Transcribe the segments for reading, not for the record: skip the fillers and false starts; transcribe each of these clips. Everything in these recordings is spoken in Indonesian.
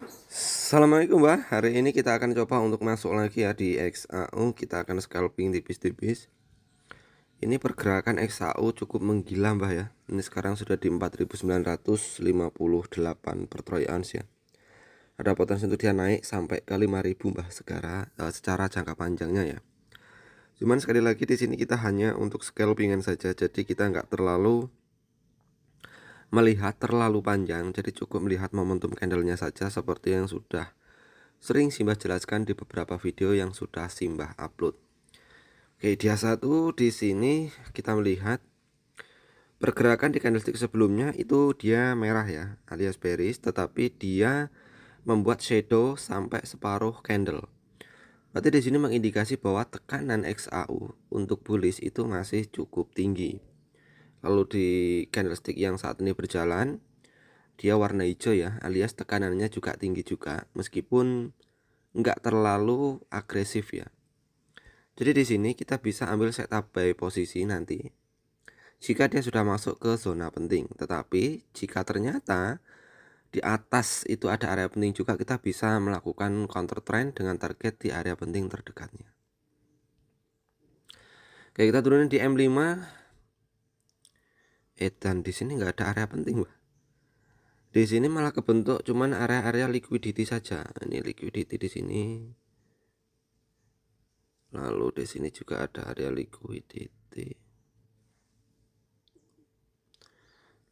Assalamualaikum Mbak, hari ini kita akan coba untuk masuk lagi ya di XAU. Kita akan scalping tipis-tipis. Ini pergerakan XAU cukup menggila Mbak ya. Ini sekarang sudah di 4.958 per troy ounce ya. Ada potensi untuk dia naik sampai ke 5.000 Mbak secara jangka panjangnya ya. Cuman sekali lagi di sini kita hanya untuk scalpingan saja, jadi kita nggak terlalu melihat terlalu panjang, jadi cukup melihat momentum candlenya saja seperti yang sudah sering Simbah jelaskan di beberapa video yang sudah Simbah upload. Oke, dia satu di sini kita melihat pergerakan di candlestick sebelumnya itu dia merah ya, alias bearish, tetapi dia membuat shadow sampai separuh candle. Berarti di sini mengindikasi bahwa tekanan XAU untuk bullish itu masih cukup tinggi. Lalu di candlestick yang saat ini berjalan, dia warna hijau ya, alias tekanannya juga tinggi juga, meskipun nggak terlalu agresif ya. Jadi di sini kita bisa ambil setup buy posisi nanti jika dia sudah masuk ke zona penting. Tetapi jika ternyata di atas itu ada area penting juga, kita bisa melakukan counter trend dengan target di area penting terdekatnya. Oke, kita turunin di M5. Dan di sini nggak ada area penting, Mbak. Di sini malah kebentuk cuman area-area liquidity saja. Ini liquidity di sini. Lalu di sini juga ada area liquidity.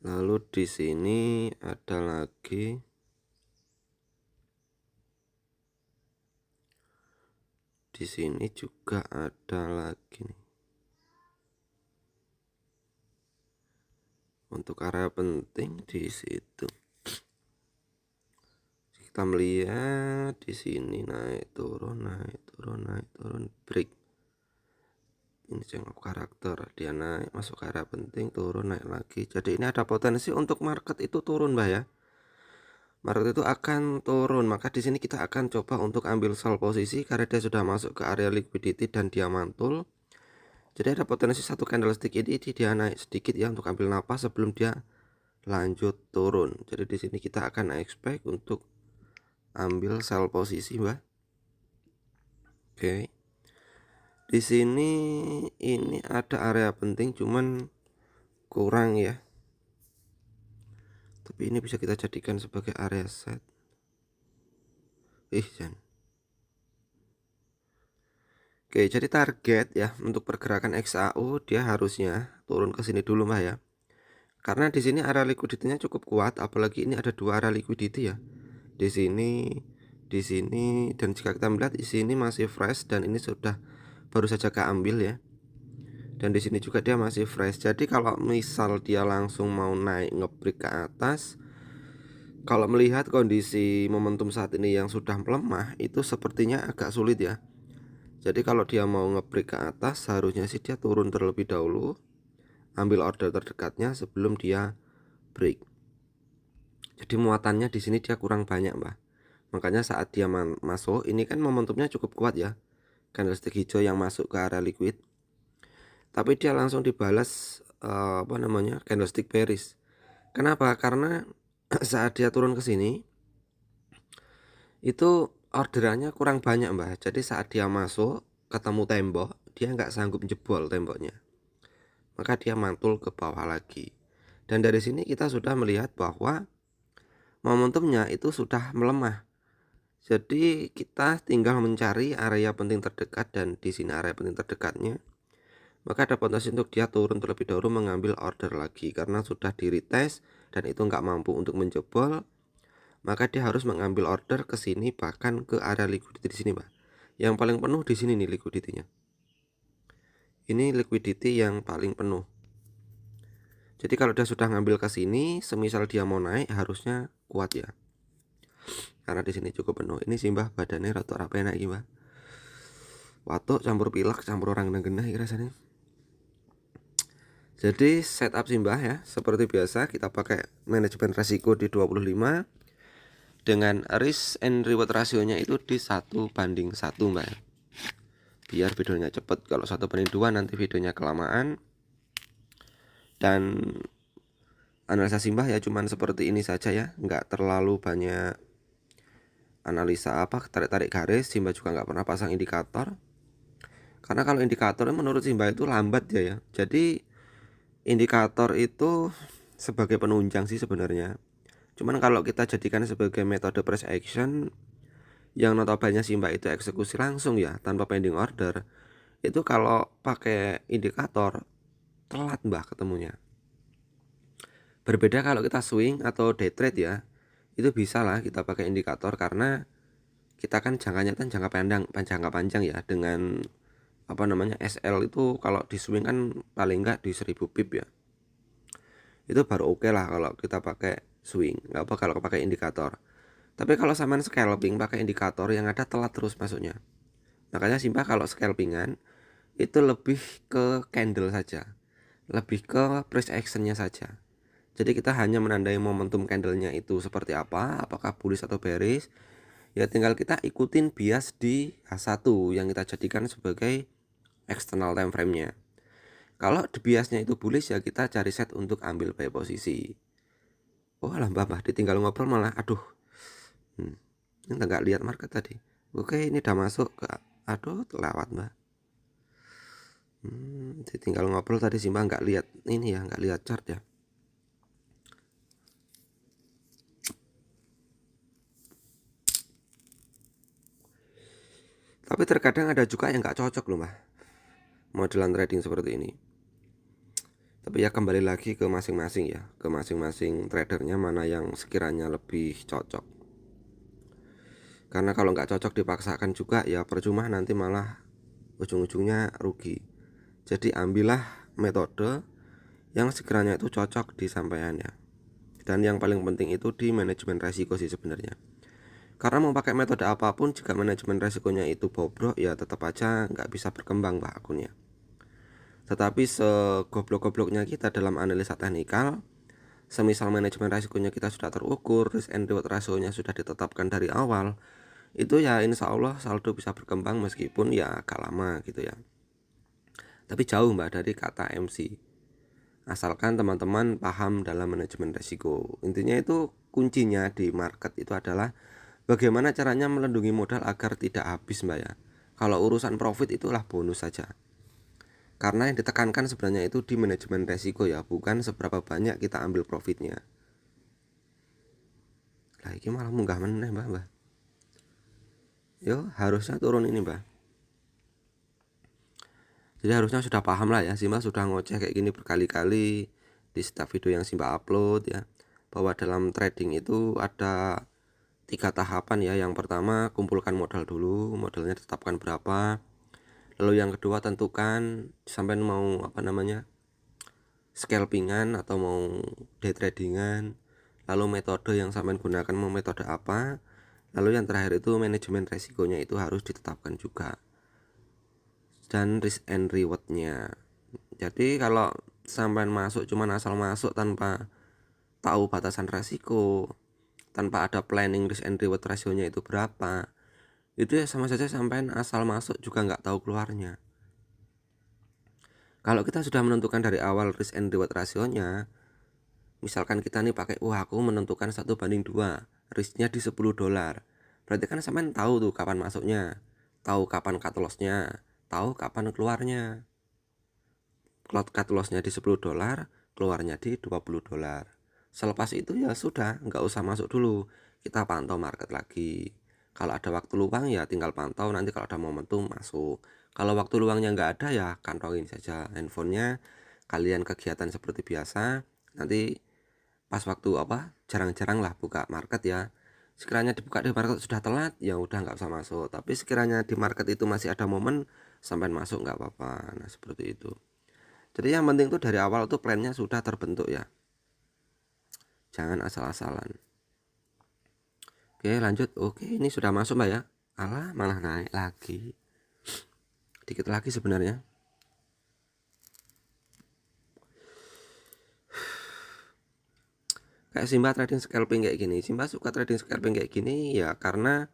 Lalu di sini ada lagi. Di sini juga ada lagi nih. Untuk area penting di situ. Kita melihat di sini naik turun, naik turun, naik turun, break. Ini jangkau karakter, dia naik masuk ke area penting, turun, naik lagi. Jadi ini ada potensi untuk market itu turun, Mbak ya. Market itu akan turun, maka di sini kita akan coba untuk ambil sell posisi karena dia sudah masuk ke area liquidity dan dia mantul. Jadi ada potensi satu candlestick ini dia naik sedikit ya untuk ambil napas sebelum dia lanjut turun. Jadi di sini kita akan expect untuk ambil sell posisi, Mbak. Oke. Di sini ini ada area penting cuman kurang ya. Tapi ini bisa kita jadikan sebagai area set. Jangan. Oke, jadi target ya untuk pergerakan XAU dia harusnya turun ke sini dulu, Mbak ya. Karena di sini area liquidity-nya cukup kuat, apalagi ini ada dua area liquidity ya. Di sini, dan jika kita melihat di sini masih fresh dan ini sudah baru saja keambil ya. Dan di sini juga dia masih fresh. Jadi kalau misal dia langsung mau naik ngebreak ke atas, kalau melihat kondisi momentum saat ini yang sudah melemah, itu sepertinya agak sulit ya. Jadi kalau dia mau ngebreak ke atas, harusnya sih dia turun terlebih dahulu, ambil order terdekatnya sebelum dia break. Jadi muatannya di sini dia kurang banyak, Mbak. Makanya saat dia masuk, ini kan momentumnya cukup kuat ya, candlestick hijau yang masuk ke area liquid. Tapi dia langsung dibalas candlestick bearish. Kenapa? Karena saat dia turun ke sini, itu orderannya kurang banyak, Mbak. Jadi saat dia masuk ketemu tembok, dia nggak sanggup jebol temboknya, maka dia mantul ke bawah lagi. Dan dari sini kita sudah melihat bahwa momentumnya itu sudah melemah. Jadi kita tinggal mencari area penting terdekat, dan di sini area penting terdekatnya, maka ada potensi untuk dia turun terlebih dahulu mengambil order lagi karena sudah di retest dan itu nggak mampu untuk menjebol. Maka dia harus mengambil order ke sini, bahkan ke area liquidity di sini, Pak. Yang paling penuh di sini nih liquidity-nya. Ini liquidity yang paling penuh. Jadi kalau dia sudah ngambil ke sini, semisal dia mau naik harusnya kuat ya. Karena di sini cukup penuh. Ini Simbah badannya rata apa enak iki, Mbak. Watuk campur pilek campur orang genah iki rasanya. Jadi setup Simbah ya, seperti biasa kita pakai manajemen resiko di 25 dengan risk and reward rasionya itu di 1:1, Mbak. Biar videonya cepet. Kalau 1:2 nanti videonya kelamaan. Dan analisa Simbah ya cuman seperti ini saja ya, nggak terlalu banyak analisa tarik-tarik garis, Simba juga nggak pernah pasang indikator. Karena kalau indikator menurut Simba itu lambat ya. Jadi indikator itu sebagai penunjang sih sebenarnya. Cuman kalau kita jadikan sebagai metode price action yang notabene Simba itu eksekusi langsung ya tanpa pending order, itu kalau pakai indikator telat mbah ketemunya. Berbeda kalau kita swing atau day trade ya, itu bisa lah kita pakai indikator karena kita kan jangkanya kan jangka panjang ya, dengan SL itu kalau di swing kan paling enggak di 1000 pip ya. Itu baru oke lah kalau kita pakai swing, nggak apa kalau pakai indikator. Tapi kalau sampean scalping pakai indikator yang ada telat terus masuknya. Makanya Simba kalau scalpingan itu lebih ke candle saja, lebih ke price actionnya saja. Jadi kita hanya menandai momentum candlenya itu seperti apa, apakah bullish atau bearish. Ya tinggal kita ikutin bias di H1 yang kita jadikan sebagai external time frame-nya. Kalau di biasnya itu bullish ya kita cari set untuk ambil buy posisi. Oh lah mbah ditinggal ngobrol malah aduh. Ini nggak lihat market tadi. Oke ini udah masuk ke aduh lewat mbah. Ditinggal ngobrol tadi Simba nggak lihat ini ya, nggak lihat chart ya. Tapi terkadang ada juga yang nggak cocok loh mbah, modelan trading seperti ini. Tapi ya kembali lagi ke masing-masing ya, ke masing-masing tradernya mana yang sekiranya lebih cocok. Karena kalau nggak cocok dipaksakan juga ya percuma, nanti malah ujung-ujungnya rugi. Jadi ambillah metode yang sekiranya itu cocok di sampean ya. Dan yang paling penting itu di manajemen resiko sih sebenarnya. Karena mau pakai metode apapun jika manajemen resikonya itu bobrok ya tetap aja nggak bisa berkembang pak akunnya. Tetapi segoblok-gobloknya kita dalam analisa teknikal, semisal manajemen resikonya kita sudah terukur, risk and reward rasionya sudah ditetapkan dari awal, itu ya insya Allah saldo bisa berkembang meskipun ya agak lama gitu ya. Tapi jauh mbak dari kata MC. Asalkan teman-teman paham dalam manajemen resiko. Intinya itu kuncinya di market itu adalah bagaimana caranya melindungi modal agar tidak habis mbak ya. Kalau urusan profit itulah bonus saja. Karena yang ditekankan sebenarnya itu di manajemen resiko ya, bukan seberapa banyak kita ambil profitnya. Lah ini malah munggah meneh mbak. Yo harusnya turun ini mbak. Jadi harusnya sudah paham lah ya, Simba sudah ngoceh kayak gini berkali-kali di setiap video yang Simba upload ya, bahwa dalam trading itu ada 3 tahapan ya. Yang pertama kumpulkan modal dulu, modalnya tetapkan berapa. Lalu yang kedua tentukan sampai mau scalpingan atau mau day tradingan. Lalu metode yang sampai gunakan mau metode apa. Lalu yang terakhir itu manajemen resikonya itu harus ditetapkan juga, dan risk and rewardnya. Jadi kalau sampai masuk cuman asal masuk tanpa tahu batasan resiko, tanpa ada planning risk and reward rasionya itu berapa, itu ya sama saja sampai asal masuk juga nggak tahu keluarnya. Kalau kita sudah menentukan dari awal risk and reward rasionya, misalkan kita nih pakai aku menentukan 1:2, risknya di $10, berarti kan sampai tahu tuh kapan masuknya, tahu kapan cut lossnya, tahu kapan keluarnya. Cut lossnya di $10, keluarnya di $20. Selepas itu ya sudah, nggak usah masuk dulu, kita pantau market lagi. Kalau ada waktu luang ya tinggal pantau, nanti kalau ada momentum masuk. Kalau waktu luangnya nggak ada ya kantongin saja handphonenya, kalian kegiatan seperti biasa. Nanti pas waktu jarang-jarang lah buka market ya. Sekiranya dibuka di market sudah telat ya udah nggak usah masuk. Tapi sekiranya di market itu masih ada momen sampai masuk nggak apa-apa. Nah seperti itu. Jadi yang penting tuh dari awal tuh plannya sudah terbentuk ya. Jangan asal-asalan. Oke lanjut. Oke ini sudah masuk mbak ya. Alah malah naik lagi. Dikit lagi sebenarnya. Kayak Simba trading scalping kayak gini. Simba suka trading scalping kayak gini ya karena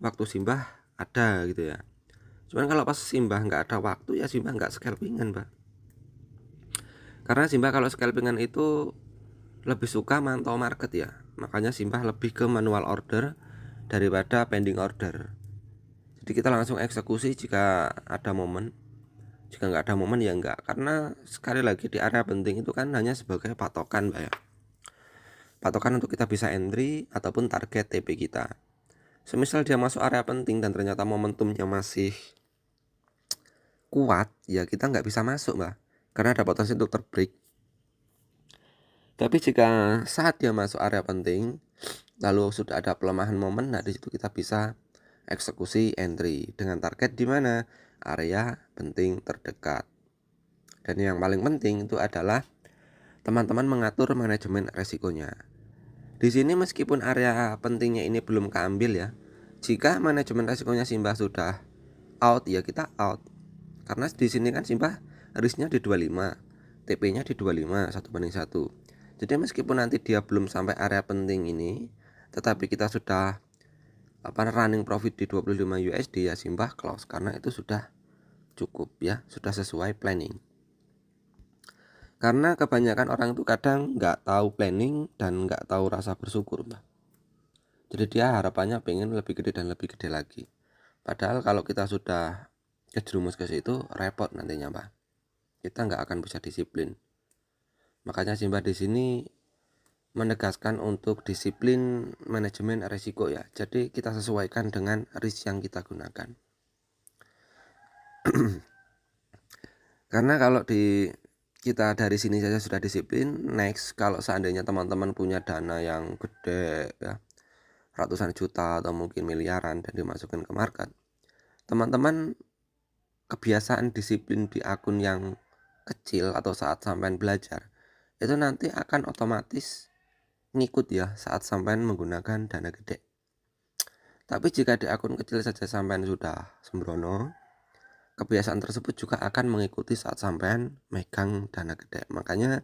waktu Simba ada gitu ya. Cuman kalau pas Simba nggak ada waktu ya Simba nggak scalpingan mbak. Karena Simba kalau scalpingan itu lebih suka mantau market ya. Makanya Simba lebih ke manual order daripada pending order. Jadi kita langsung eksekusi jika ada momen. Jika nggak ada momen ya nggak, karena sekali lagi di area penting itu kan hanya sebagai patokan Mbak ya. Patokan untuk kita bisa entry ataupun target TP kita. Semisal dia masuk area penting dan ternyata momentumnya masih kuat, ya kita nggak bisa masuk Mbak, karena ada potensi untuk terbreak. Tapi jika saat dia masuk area penting, lalu sudah ada pelemahan momen, nah di situ kita bisa eksekusi entry dengan target di mana area penting terdekat. Dan yang paling penting itu adalah teman-teman mengatur manajemen resikonya. Di sini meskipun area pentingnya ini belum keambil ya, jika manajemen resikonya Simbah sudah out ya kita out. Karena di sini kan Simbah risknya di 25, TP-nya di 25, 1/1. Jadi meskipun nanti dia belum sampai area penting ini, tetapi kita sudah running profit di 25 USD ya Simbah close, karena itu sudah cukup ya, sudah sesuai planning. Karena kebanyakan orang itu kadang nggak tahu planning dan nggak tahu rasa bersyukur Mbak. Jadi dia harapannya pengen lebih gede dan lebih gede lagi. Padahal kalau kita sudah kejerumus ke situ repot nantinya Mbak. Kita nggak akan bisa disiplin. Makanya Simbah di sini menegaskan untuk disiplin manajemen risiko ya. Jadi kita sesuaikan dengan risk yang kita gunakan. Karena kalau kita dari sini saja sudah disiplin, next kalau seandainya teman-teman punya dana yang gede ya, ratusan juta atau mungkin miliaran dan dimasukkan ke market, teman-teman kebiasaan disiplin di akun yang kecil atau saat sampean belajar itu nanti akan otomatis ngikut ya saat sampean menggunakan dana gede. Tapi jika di akun kecil saja sampean sudah sembrono, kebiasaan tersebut juga akan mengikuti saat sampean megang dana gede. Makanya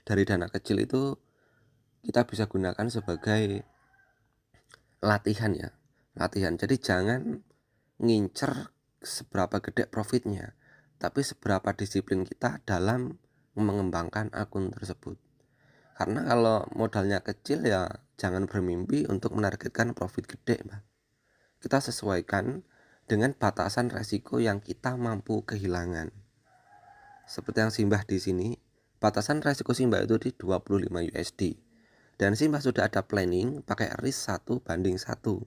dari dana kecil itu kita bisa gunakan sebagai latihan ya, latihan. Jadi jangan ngincer seberapa gede profitnya, tapi seberapa disiplin kita dalam mengembangkan akun tersebut. Karena kalau modalnya kecil ya jangan bermimpi untuk menargetkan profit gede Mbak. Kita sesuaikan dengan batasan resiko yang kita mampu kehilangan. Seperti yang Simbah di sini, batasan resiko Simbah itu di 25 USD. Dan Simbah sudah ada planning pakai risk 1/1.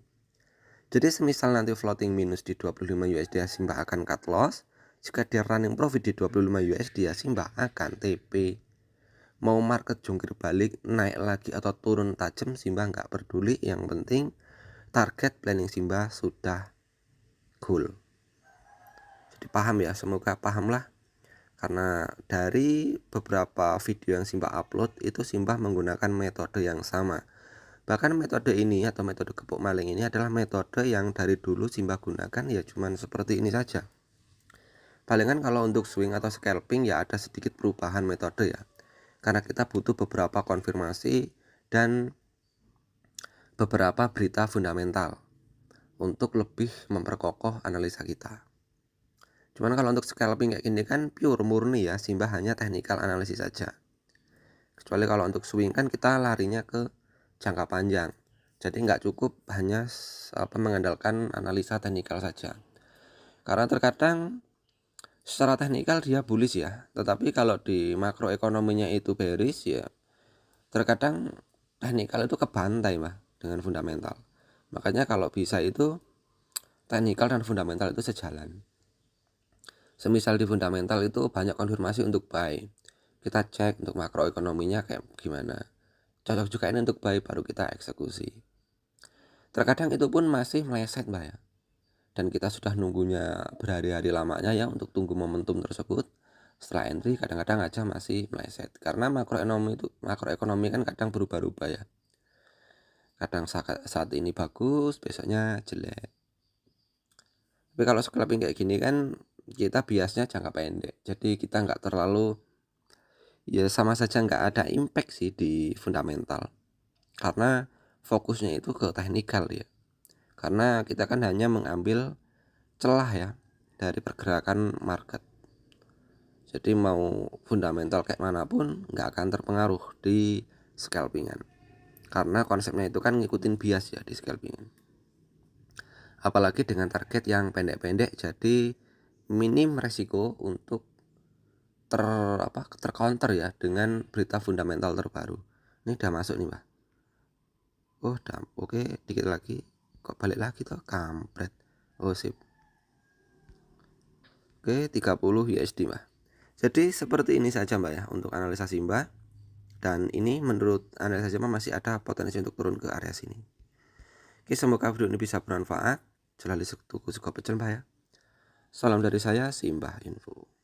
Jadi semisal nanti floating minus di 25 USD ya Simbah akan cut loss. Jika dia running profit di 25 USD ya Simbah akan TP. Mau market jungkir balik, naik lagi atau turun tajam Simbah nggak peduli. Yang penting target planning Simbah sudah goal. Jadi paham ya, semoga paham lah. Karena dari beberapa video yang Simbah upload itu Simbah menggunakan metode yang sama. Bahkan metode ini atau metode gepuk maling ini adalah metode yang dari dulu Simbah gunakan ya cuman seperti ini saja. Palingan kalau untuk swing atau scalping ya ada sedikit perubahan metode ya. Karena kita butuh beberapa konfirmasi dan beberapa berita fundamental untuk lebih memperkokoh analisa kita. Cuman kalau untuk scalping kayak gini kan pure murni ya, Simbah hanya technical analisis saja. Kecuali kalau untuk swing kan kita larinya ke jangka panjang. Jadi nggak cukup hanya mengandalkan analisa teknikal saja. Karena terkadang secara teknikal dia bullish ya, tetapi kalau di makroekonominya itu bearish ya, terkadang teknikal itu kebantai Mbak dengan fundamental. Makanya kalau bisa itu teknikal dan fundamental itu sejalan. Semisal di fundamental itu banyak konfirmasi untuk buy, kita cek untuk makroekonominya kayak gimana, cocok juga ini untuk buy, baru kita eksekusi. Terkadang itu pun masih meleset Mbak ya, dan kita sudah nunggunya berhari-hari lamanya ya untuk tunggu momentum tersebut. Setelah entry kadang-kadang aja masih meleset, karena makroekonomi kan kadang berubah-ubah ya. Kadang saat ini bagus, besoknya jelek. Tapi kalau scalping kayak gini kan kita biasanya jangka pendek, jadi kita nggak terlalu ya, sama saja nggak ada impact sih di fundamental, karena fokusnya itu ke teknikal ya. Karena kita kan hanya mengambil celah ya dari pergerakan market. Jadi mau fundamental kayak manapun nggak akan terpengaruh di scalpingan, karena konsepnya itu kan ngikutin bias ya di scalpingan. apalagi dengan target yang pendek-pendek, jadi minim resiko untuk tercounter ya dengan berita fundamental terbaru. Ini udah masuk nih Mbah. Oh oke, dikit lagi kok balik lagi toh, kampret. Oh sip. Oke, 30 USD Mbah. Jadi seperti ini saja Mbak ya untuk analisa Simba. Dan ini menurut analisa Simba masih ada potensi untuk turun ke area sini. Oke, semoga video ini bisa bermanfaat. Jelas tuku suka pecel Mbak ya. Salam dari saya, Simbah Info.